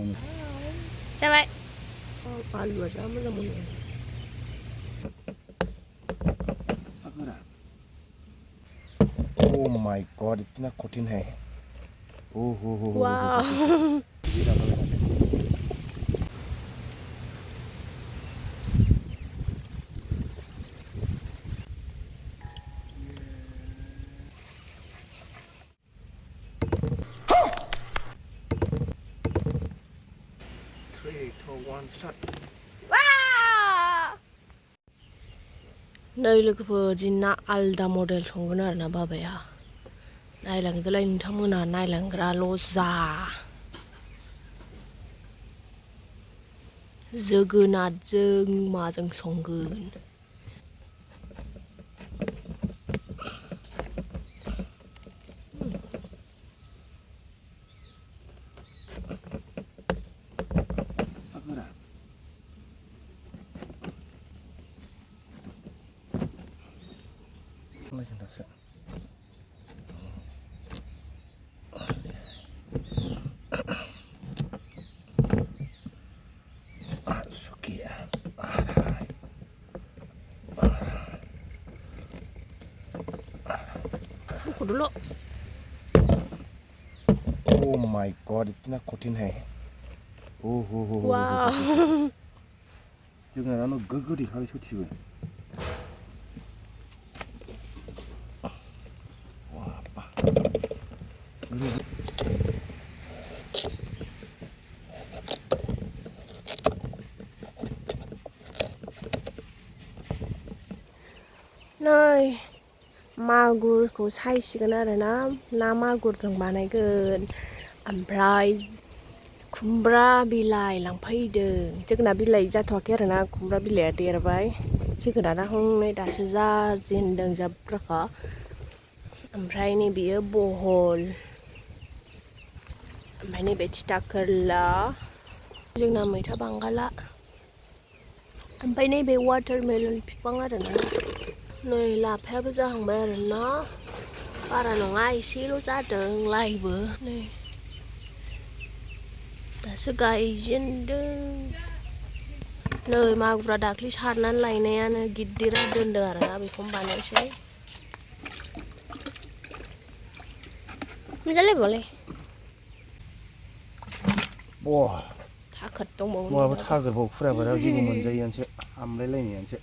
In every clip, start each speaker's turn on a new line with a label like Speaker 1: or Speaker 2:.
Speaker 1: Chào bạn.
Speaker 2: 알루가 잠을 먹는
Speaker 3: Oh my god, इतना कठिन है। ओह हो
Speaker 1: Wow.
Speaker 3: Three, two, one, shot.
Speaker 1: Wow.
Speaker 2: Đây là cái jinna alda model संगोन आरोना बाबाया नायलांदोलाय नोंथांमोना नायलांग्राल' जा जोगोनारजों माजों संगोन Aku dulu.
Speaker 3: Oh my god, इतना कठिन है। ओह हो
Speaker 1: Wow.
Speaker 3: जोगोनारानो गोगोदै खारै सथिबो।
Speaker 2: नै मागुरखौ सायसिगोन आरोना ना मागुरजों बानायगोन ओमफ्राय खुमब्रा बिलाइ लांफैदों जोगोनार बिलाइ जाथ'वाखै आरोना खुमब्रा बिलाइया देरबाय जोगोनारा हनै दासो जाजेनदों जाब्राखा ओमफ्राय नैबेयो बहल ओमफ्राय नैबे थिथा खोरला जोंना मैथा बांगाला ओमफ्राय नैबे वाटारमेलन बिफां आरोना नै लाफायाबो जाहांबाय आरोना बारा नङा एसेल' जादों लाइबो नै दासो गायजेनदों नै मागुरा दाख्लि सारनानै लायनायानो गिदिरा दोनदों आरोना बेखौनो बानायसै मोजांलै बोलाय
Speaker 3: Wah,
Speaker 2: थाखोद दंबावो
Speaker 3: माबा थागोरबाव फुराबाराव जेबो मोनजायैयानोसो आमलायलायनायानोसो।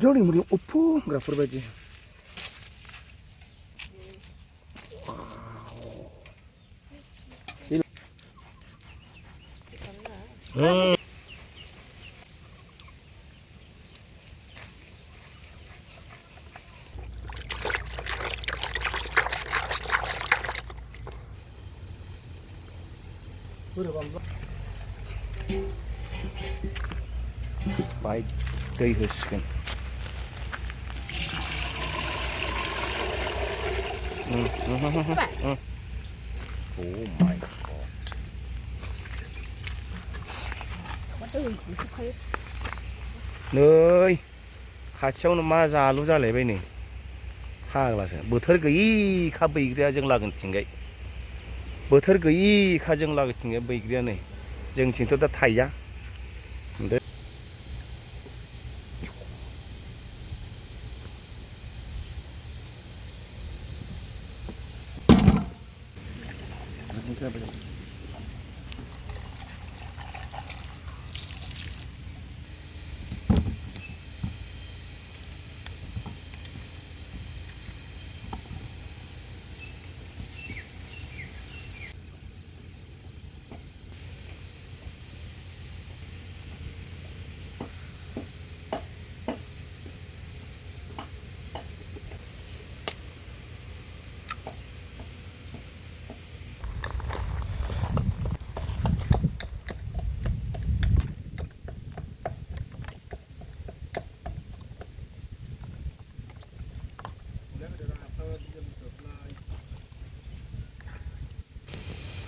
Speaker 3: जोंनि मुरि उफु होनग्राफोर बायदि। बाय दै होसिगोन। Oh my god. नै खाथियावनो मा जालु जालायबाय नै फाग्लासो बोथोर गैयिखा बैग्रिया जों लागोनिथिंजाय बोथोर गैयिखा जों लागोनिथिंजाय बैग्रिया नै जोंथिंथ' दा थाइया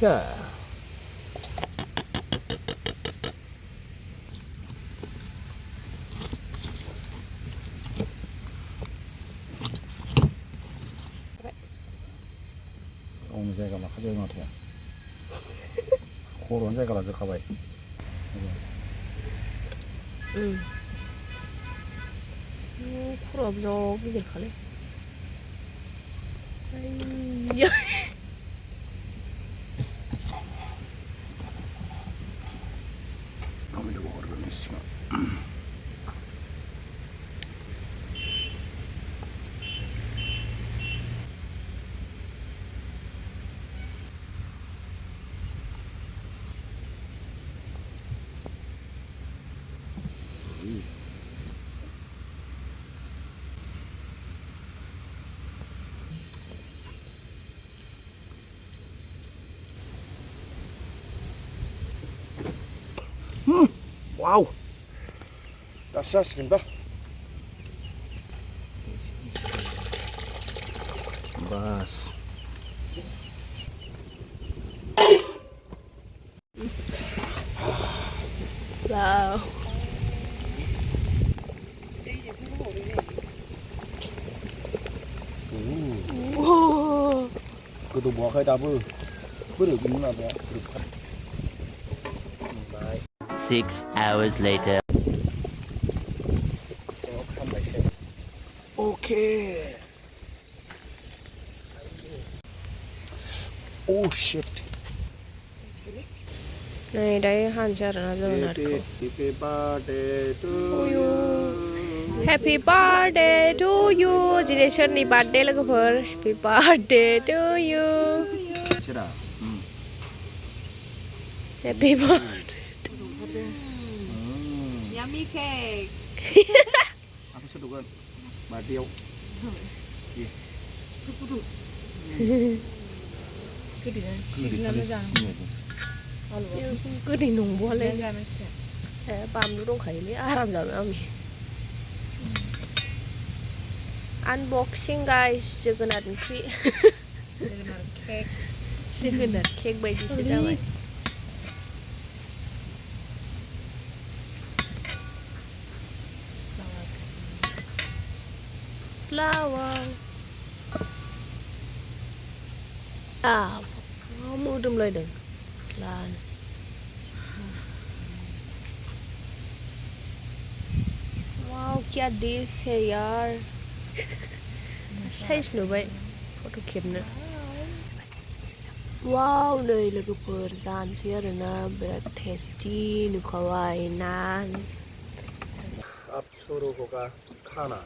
Speaker 3: 자. गावनि जायगा लाखाजोबबाय माथो खर'आनो जायगा लाजोबखाबाय
Speaker 2: खर'आबो जा गिदिरखालै
Speaker 3: टमेट'खौ हरग्रोनि सिगां Wow, dasə जासिगोन बा बास
Speaker 2: Wow. Wow.
Speaker 3: गोदौबावाखै दाबो बोरै बिनि माबाया
Speaker 4: 6 hours later.
Speaker 3: Okay. Oh shit.
Speaker 2: Này đấy han cho nó giờ nạt cô.
Speaker 3: Happy birthday to
Speaker 2: you. Happy birthday to you. Generation birthday lagu per. Happy birthday to you.
Speaker 3: Sira.
Speaker 2: Happy birthday.
Speaker 1: Yummy cake.
Speaker 3: Aku sedukan. Badiau.
Speaker 1: Cứ đi xin lên nó ra.
Speaker 2: Cứ đi nung bò lên.
Speaker 1: Ra nó sẽ.
Speaker 2: Bam nó đông khẩy lấy aram giờ nữa mi. Unboxing guys, jogonar oंख्रि.
Speaker 1: Jogonar cake.
Speaker 2: Jogonar cake बायदिसो जाबाय. Flower. मोदोमलायदों स्लानो वाव क्या dish है यार size नुबाय फट' खेबनो वाव नै लोगोफोर जानोसै आरोना बिराद टेस्टि नुखाबाय नान
Speaker 3: अब शुरू होगा खाना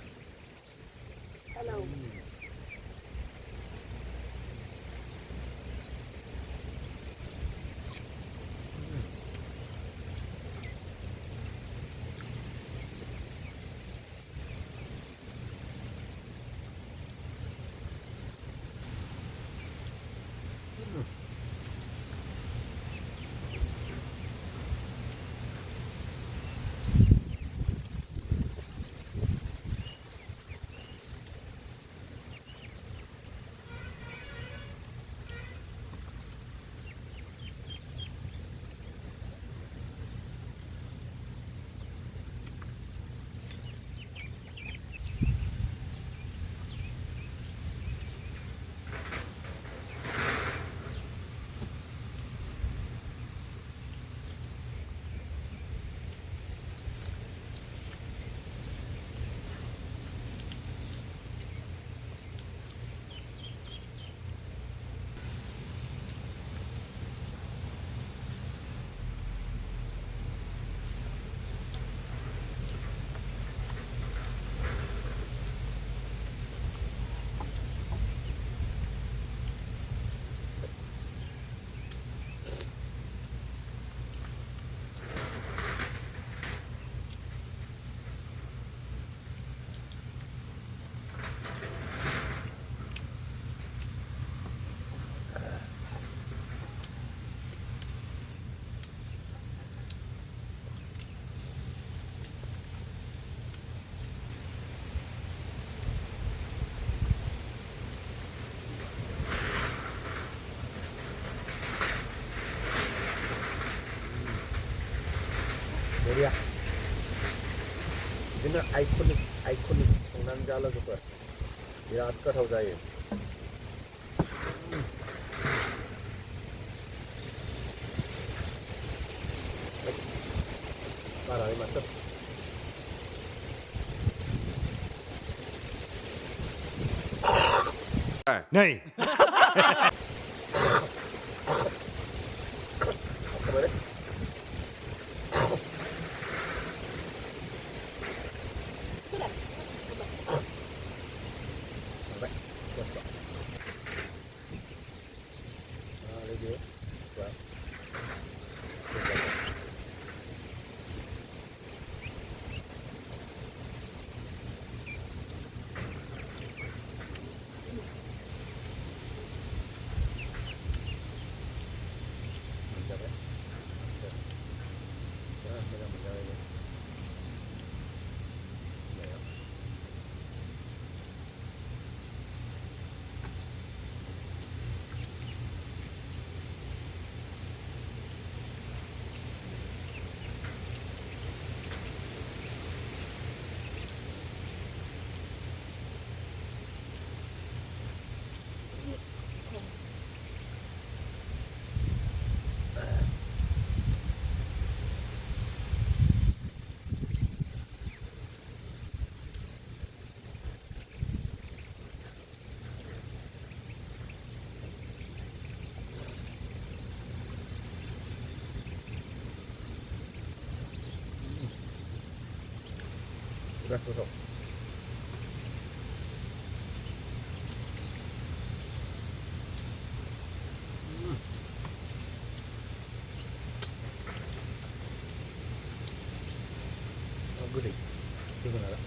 Speaker 3: Meriah. Biदिनो आइकनिक संनानै जा लोगोफोर बिराद गोथाव जायो
Speaker 5: này udah tutup. Oh, gede. Itu benar.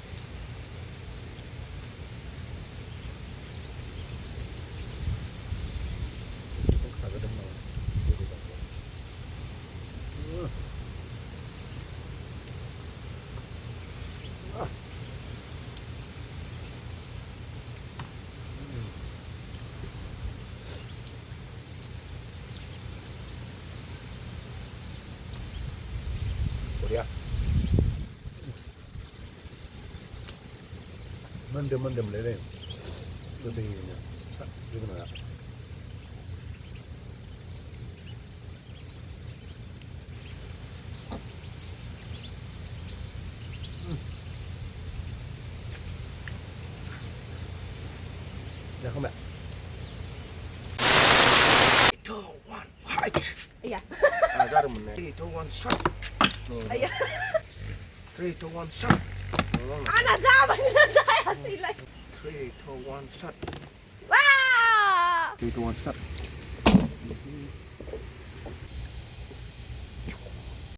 Speaker 5: Kagak demam. Ya. Mendem lele. Gedenya. Gimana? Udah không ạ? 3, 2, 1, fight.
Speaker 2: Iya.
Speaker 3: Ra được một này. 3, 2, 1, shot.
Speaker 2: Iya.
Speaker 3: 3, 2, 1, shot.
Speaker 2: Anak sama saya sila.
Speaker 3: 3, 2, 1, shot.
Speaker 2: Wah!
Speaker 3: 3, 2, 1, shot.